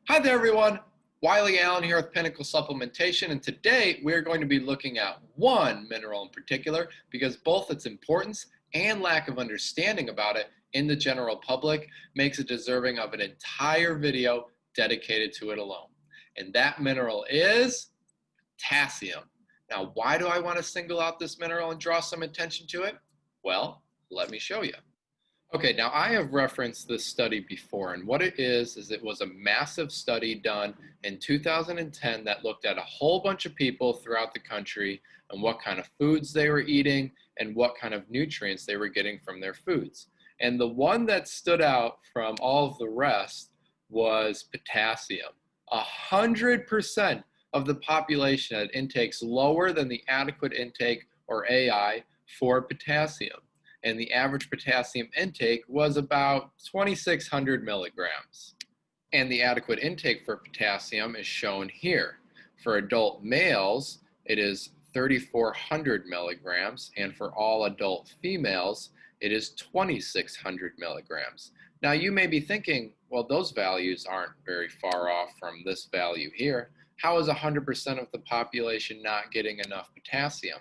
Hi there, everyone. Wiley Allen here with Pinnacle Supplementation, and today we're going to be looking at one mineral in particular because both its importance and lack of understanding about it in the general public makes it deserving of an entire video dedicated to it alone. And that mineral is potassium. Now, why do I want to single out this mineral and draw some attention to it? Well, let me show you. Okay, now I have referenced this study before, and what it is it was a massive study done in 2010 that looked at a whole bunch of people throughout the country and what kind of foods they were eating and what kind of nutrients they were getting from their foods. And the one that stood out from all of the rest was potassium. 100% of the population had intakes lower than the adequate intake, or AI, for potassium. And the average potassium intake was about 2,600 milligrams. And the adequate intake for potassium is shown here. For adult males, it is 3,400 milligrams, and for all adult females, it is 2,600 milligrams. Now you may be thinking, well, those values aren't very far off from this value here. How is 100% of the population not getting enough potassium?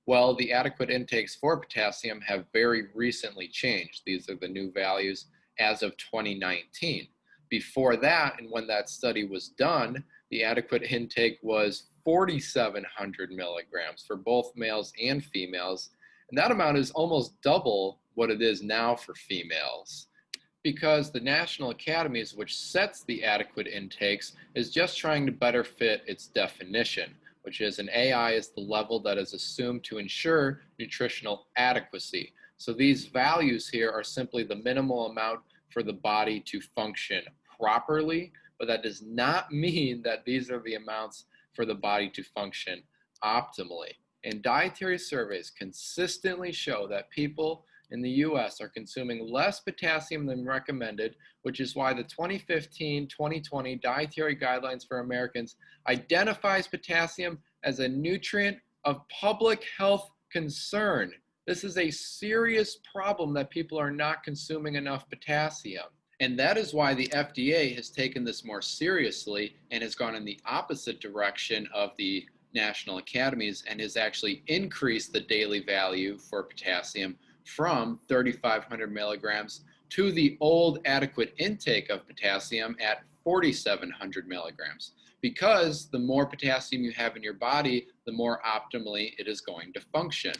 Well, the adequate intakes for potassium have very recently changed. These are the new values as of 2019. Before that, and when that study was done, the adequate intake was 4,700 milligrams for both males and females. And that amount is almost double what it is now for females, because the National Academies, which sets the adequate intakes, is just trying to better fit its definition, which is an AI is the level that is assumed to ensure nutritional adequacy. So these values here are simply the minimal amount for the body to function properly, but that does not mean that these are the amounts for the body to function optimally. And dietary surveys consistently show that people in the US are consuming less potassium than recommended, which is why the 2015-2020 Dietary Guidelines for Americans identifies potassium as a nutrient of public health concern. This is a serious problem that people are not consuming enough potassium. And that is why the FDA has taken this more seriously and has gone in the opposite direction of the National Academies and has actually increased the daily value for potassium from 3,500 milligrams to the old adequate intake of potassium at 4,700 milligrams. Because the more potassium you have in your body, the more optimally it is going to function.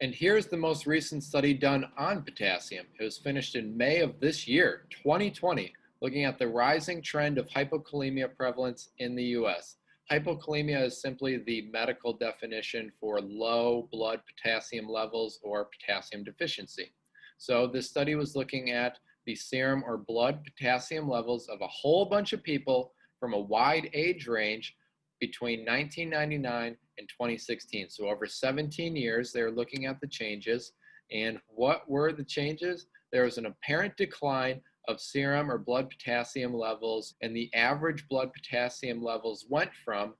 And here's the most recent study done on potassium. It was finished in May of this year, 2020, looking at the rising trend of hypokalemia prevalence in the US. Hypokalemia is simply the medical definition for low blood potassium levels or potassium deficiency. So this study was looking at the serum or blood potassium levels of a whole bunch of people from a wide age range between 1999 and 2016. So over 17 years, they're looking at the changes. And what were the changes? There was an apparent decline of serum or blood potassium levels, and the average blood potassium levels went from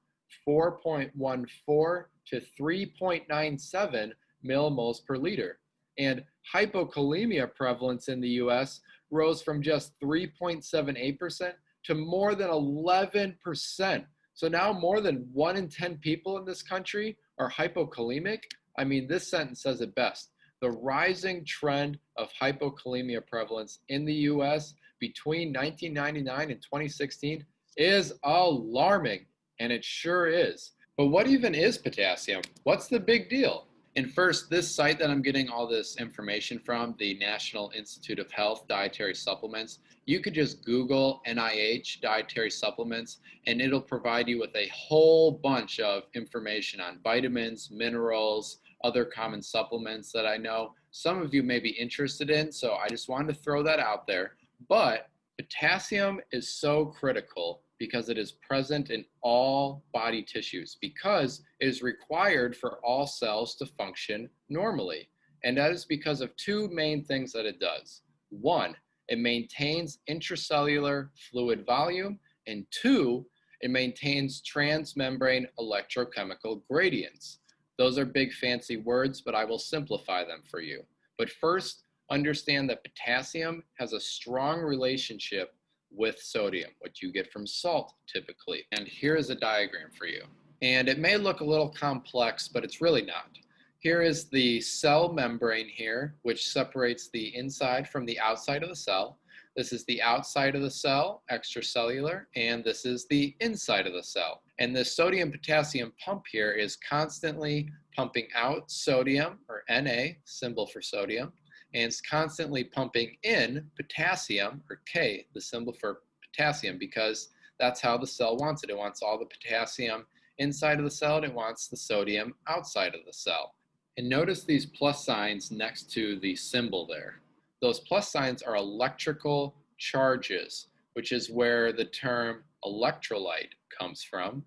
4.14 to 3.97 millimoles per liter. And hypokalemia prevalence in the US rose from just 3.78% to more than 11%. So now more than 1 in 10 people in this country are hypokalemic. I mean, this sentence says it best. The rising trend of hypokalemia prevalence in the US between 1999 and 2016 is alarming, and it sure is. But what even is potassium? What's the big deal? And first, this site that I'm getting all this information from, the National Institute of Health Dietary Supplements, you could just Google NIH dietary supplements, and it'll provide you with a whole bunch of information on vitamins, minerals, other common supplements that I know some of you may be interested in, so I just wanted to throw that out there. But potassium is so critical because it is present in all body tissues, because it is required for all cells to function normally. And that is because of two main things that it does. One, it maintains intracellular fluid volume, and two, it maintains transmembrane electrochemical gradients. Those are big fancy words, but I will simplify them for you. But first, understand that potassium has a strong relationship with sodium, what you get from salt typically. And here is a diagram for you. And it may look a little complex, but it's really not. Here is the cell membrane here, which separates the inside from the outside of the cell. This is the outside of the cell, extracellular, and this is the inside of the cell. And the sodium-potassium pump here is constantly pumping out sodium, or Na, symbol for sodium, and it's constantly pumping in potassium, or K, the symbol for potassium, because that's how the cell wants it. It wants all the potassium inside of the cell, and it wants the sodium outside of the cell. And notice these plus signs next to the symbol there. Those plus signs are electrical charges, which is where the term electrolyte comes from.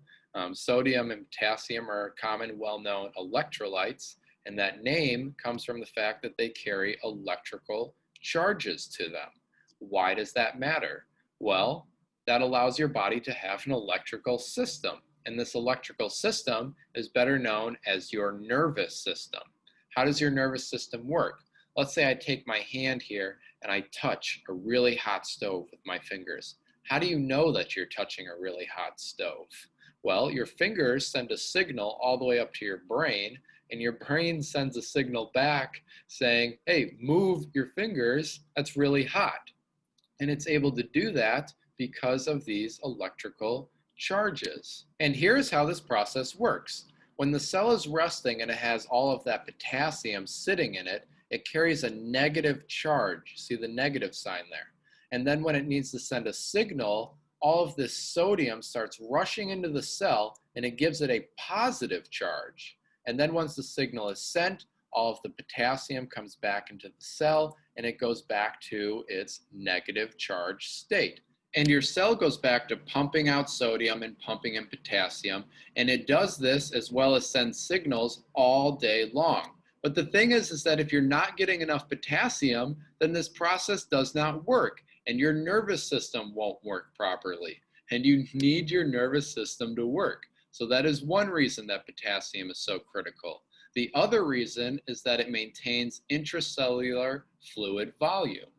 Sodium and potassium are common, well-known electrolytes, and that name comes from the fact that they carry electrical charges to them. Why does that matter? Well, that allows your body to have an electrical system, and this electrical system is better known as your nervous system. How does your nervous system work? Let's say I take my hand here and I touch a really hot stove with my fingers. How do you know that you're touching a really hot stove? Well, your fingers send a signal all the way up to your brain, and your brain sends a signal back saying, hey, move your fingers, that's really hot. And it's able to do that because of these electrical charges. And here's how this process works. When the cell is resting and it has all of that potassium sitting in it, it carries a negative charge. See the negative sign there. And then when it needs to send a signal, all of this sodium starts rushing into the cell and it gives it a positive charge. And then once the signal is sent, all of the potassium comes back into the cell and it goes back to its negative charge state. And your cell goes back to pumping out sodium and pumping in potassium. And it does this as well as send signals all day long. But the thing is that if you're not getting enough potassium, then this process does not work. And your nervous system won't work properly. And you need your nervous system to work. So that is one reason that potassium is so critical. The other reason is that it maintains intracellular fluid volume.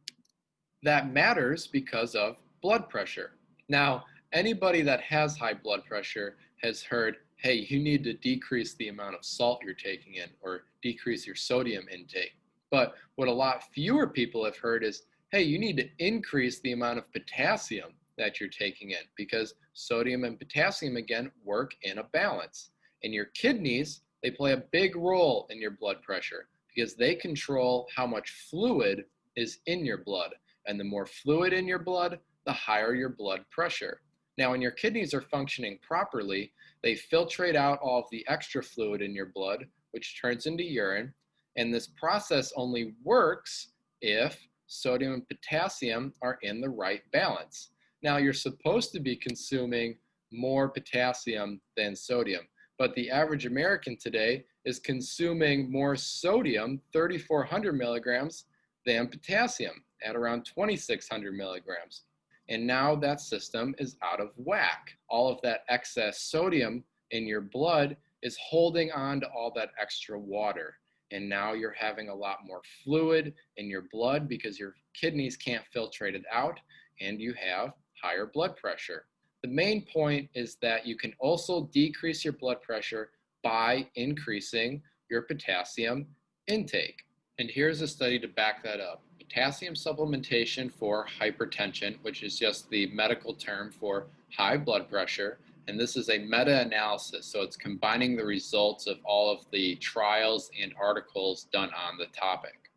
That matters because of blood pressure. Now, anybody that has high blood pressure has heard, hey, you need to decrease the amount of salt you're taking in or decrease your sodium intake. But what a lot fewer people have heard is, hey, you need to increase the amount of potassium that you're taking in, because sodium and potassium, again, work in a balance. And your kidneys, they play a big role in your blood pressure because they control how much fluid is in your blood. And the more fluid in your blood, the higher your blood pressure. Now, when your kidneys are functioning properly, they filtrate out all of the extra fluid in your blood, which turns into urine. And this process only works if sodium and potassium are in the right balance. Now, you're supposed to be consuming more potassium than sodium, but the average American today is consuming more sodium, 3,400 milligrams, than potassium at around 2,600 milligrams. And now that system is out of whack. All of that excess sodium in your blood is holding on to all that extra water. And now you're having a lot more fluid in your blood because your kidneys can't filtrate it out, and you have higher blood pressure. The main point is that you can also decrease your blood pressure by increasing your potassium intake. And here's a study to back that up. Potassium supplementation for hypertension, which is just the medical term for high blood pressure. And this is a meta-analysis, so it's combining the results of all of the trials and articles done on the topic.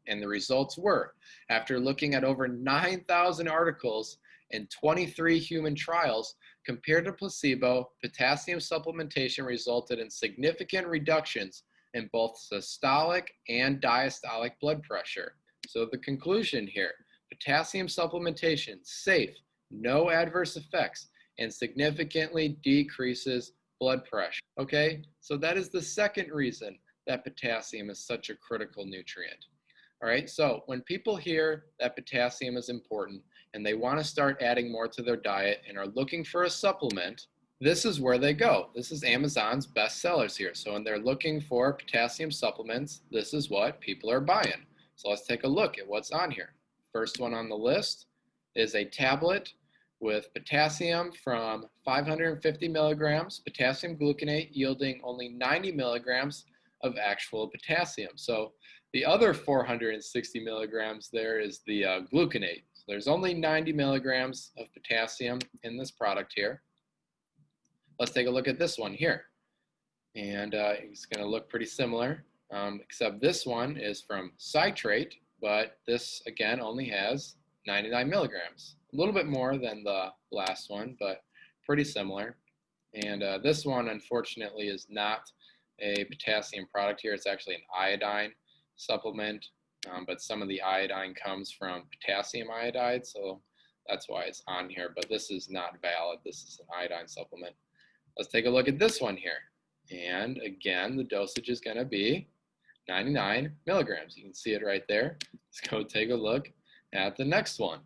And the results were, after looking at over 9,000 articles and 23 human trials, compared to placebo, potassium supplementation resulted in significant reductions in both systolic and diastolic blood pressure. So the conclusion here, potassium supplementation, safe, no adverse effects, and significantly decreases blood pressure. Okay, so that is the second reason that potassium is such a critical nutrient. All right, so when people hear that potassium is important and they want to start adding more to their diet and are looking for a supplement, this is where they go. This is Amazon's best sellers here. So when they're looking for potassium supplements, this is what people are buying. So let's take a look at what's on here. First one on the list is a tablet with potassium from 550 milligrams, potassium gluconate yielding only 90 milligrams of actual potassium. So the other 460 milligrams there is the gluconate. So there's only 90 milligrams of potassium in this product here. Let's take a look at this one here. And it's going to look pretty similar, except this one is from citrate, but this again only has 99 milligrams. A little bit more than the last one, but pretty similar. And this one, unfortunately, is not a potassium product here. It's actually an iodine supplement, but some of the iodine comes from potassium iodide, so that's why it's on here. But this is not valid. This is an iodine supplement. Let's take a look at this one here. And again, the dosage is going to be 99 milligrams. You can see it right there. Let's go take a look at the next one.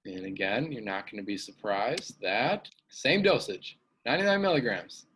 And again, you're not going to be surprised that same dosage, 99 milligrams.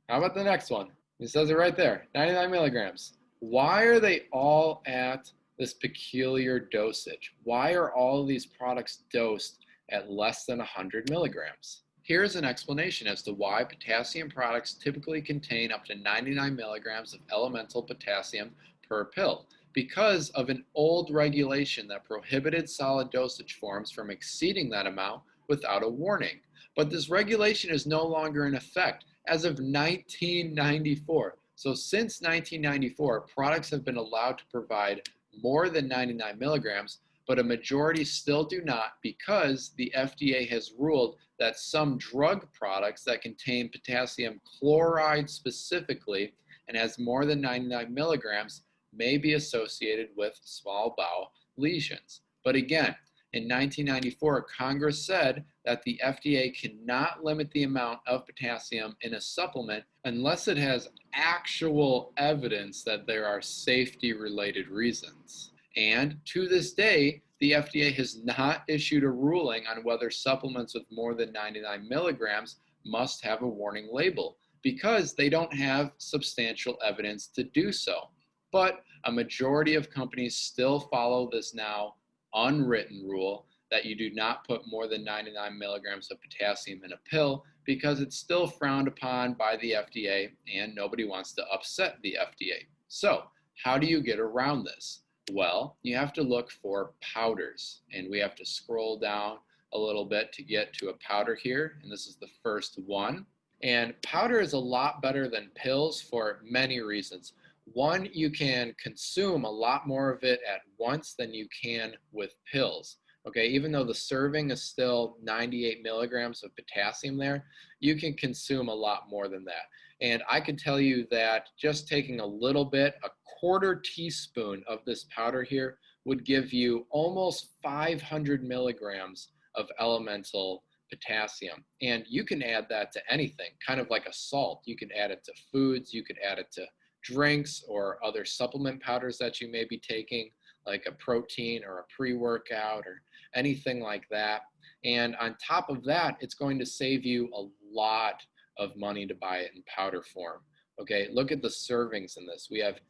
How about the next one? It says it right there, 99 milligrams. Why are they all at this peculiar dosage? Why are all of these products dosed at less than 100 milligrams? Here's an explanation as to why potassium products typically contain up to 99 milligrams of elemental potassium per pill, because of an old regulation that prohibited solid dosage forms from exceeding that amount without a warning. But this regulation is no longer in effect as of 1994. So since 1994, products have been allowed to provide more than 99 milligrams, but a majority still do not, because the FDA has ruled that some drug products that contain potassium chloride specifically and has more than 99 milligrams may be associated with small bowel lesions. But again, in 1994, Congress said that the FDA cannot limit the amount of potassium in a supplement unless it has actual evidence that there are safety-related reasons. And to this day, the FDA has not issued a ruling on whether supplements with more than 99 milligrams must have a warning label, because they don't have substantial evidence to do so. But a majority of companies still follow this now unwritten rule that you do not put more than 99 milligrams of potassium in a pill, because it's still frowned upon by the FDA and nobody wants to upset the FDA. So how do you get around this? Well, you have to look for powders, and we have to scroll down a little bit to get to a powder here, and this is the first one. And powder is a lot better than pills for many reasons. One, you can consume a lot more of it at once than you can with pills. Okay, even though the serving is still 98 milligrams of potassium there, you can consume a lot more than that. And I can tell you that just taking a little bit, a quarter teaspoon of this powder here, would give you almost 500 milligrams of elemental potassium. And you can add that to anything, kind of like a salt. You can add it to foods, you could add it to drinks or other supplement powders that you may be taking, like a protein or a pre-workout or anything like that. And on top of that, it's going to save you a lot of money to buy it in powder form. Okay, look at the servings in this. We have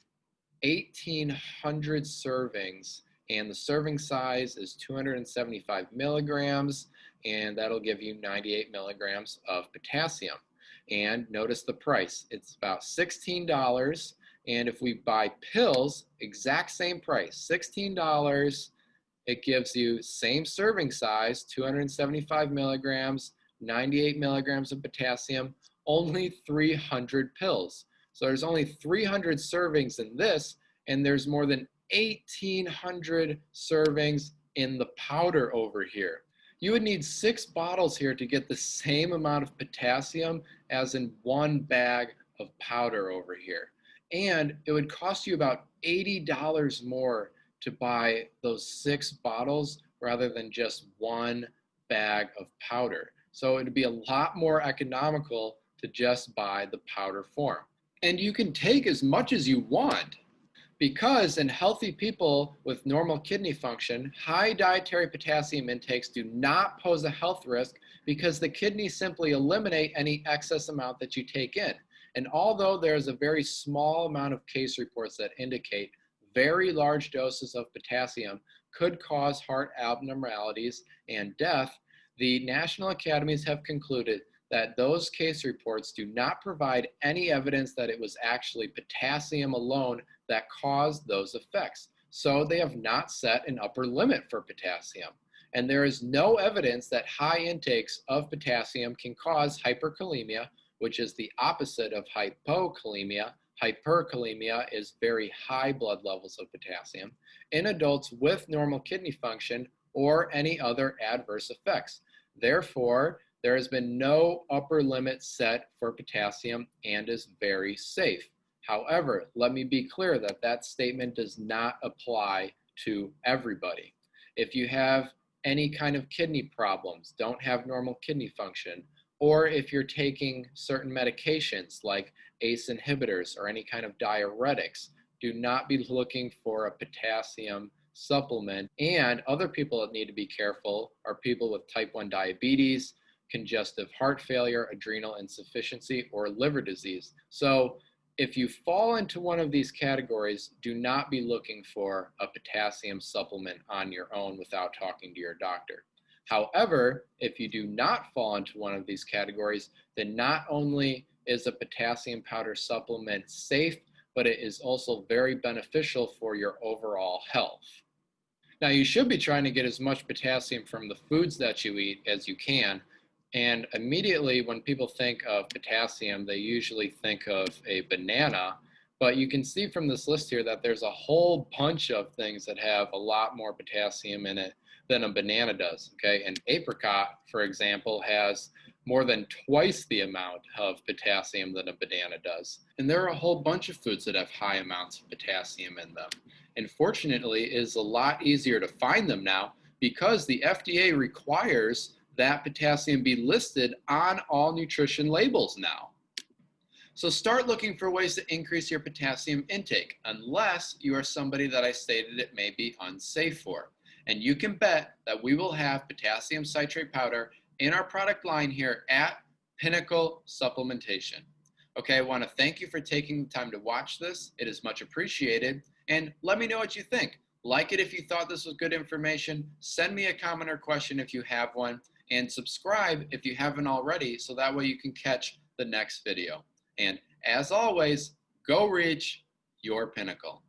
1,800 servings, and the serving size is 275 milligrams, and that'll give you 98 milligrams of potassium. And notice the price. It's about $16. And if we buy pills, exact same price, $16, it gives you same serving size, 275 milligrams, 98 milligrams of potassium, only 300 pills. So there's only 300 servings in this, and there's more than 1,800 servings in the powder over here. You would need 6 bottles here to get the same amount of potassium as in one bag of powder over here. And it would cost you about $80 more to buy those 6 bottles rather than just one bag of powder. So it would be a lot more economical to just buy the powder form. And you can take as much as you want, because in healthy people with normal kidney function, high dietary potassium intakes do not pose a health risk, because the kidneys simply eliminate any excess amount that you take in. And although there's a very small amount of case reports that indicate very large doses of potassium could cause heart abnormalities and death, The national academies have concluded that those case reports do not provide any evidence that it was actually potassium alone that caused those effects. So they have not set an upper limit for potassium. And there is no evidence that high intakes of potassium can cause hyperkalemia, which is the opposite of hypokalemia. Hyperkalemia is very high blood levels of potassium in adults with normal kidney function or any other adverse effects. Therefore, there has been no upper limit set for potassium and is very safe. However, let me be clear that that statement does not apply to everybody. If you have any kind of kidney problems, don't have normal kidney function, or if you're taking certain medications like ACE inhibitors or any kind of diuretics, do not be looking for a potassium supplement. And other people that need to be careful are people with type 1 diabetes, congestive heart failure, adrenal insufficiency, or liver disease. So if you fall into one of these categories, do not be looking for a potassium supplement on your own without talking to your doctor. However, if you do not fall into one of these categories, then not only is a potassium powder supplement safe, but it is also very beneficial for your overall health. Now, you should be trying to get as much potassium from the foods that you eat as you can. And immediately when people think of potassium, they usually think of a banana. But you can see from this list here that there's a whole bunch of things that have a lot more potassium in it than a banana does. Okay, an apricot, for example, has more than twice the amount of potassium than a banana does. And there are a whole bunch of foods that have high amounts of potassium in them. And fortunately, it is a lot easier to find them now because the FDA requires that potassium be listed on all nutrition labels now. So start looking for ways to increase your potassium intake, unless you are somebody that I stated it may be unsafe for. And you can bet that we will have potassium citrate powder in our product line here at Pinnacle Supplementation. Okay, I want to thank you for taking the time to watch this. It is much appreciated. And let me know what you think. Like it if you thought this was good information. Send me a comment or question if you have one. And subscribe if you haven't already, so that way you can catch the next video. And as always, go reach your pinnacle.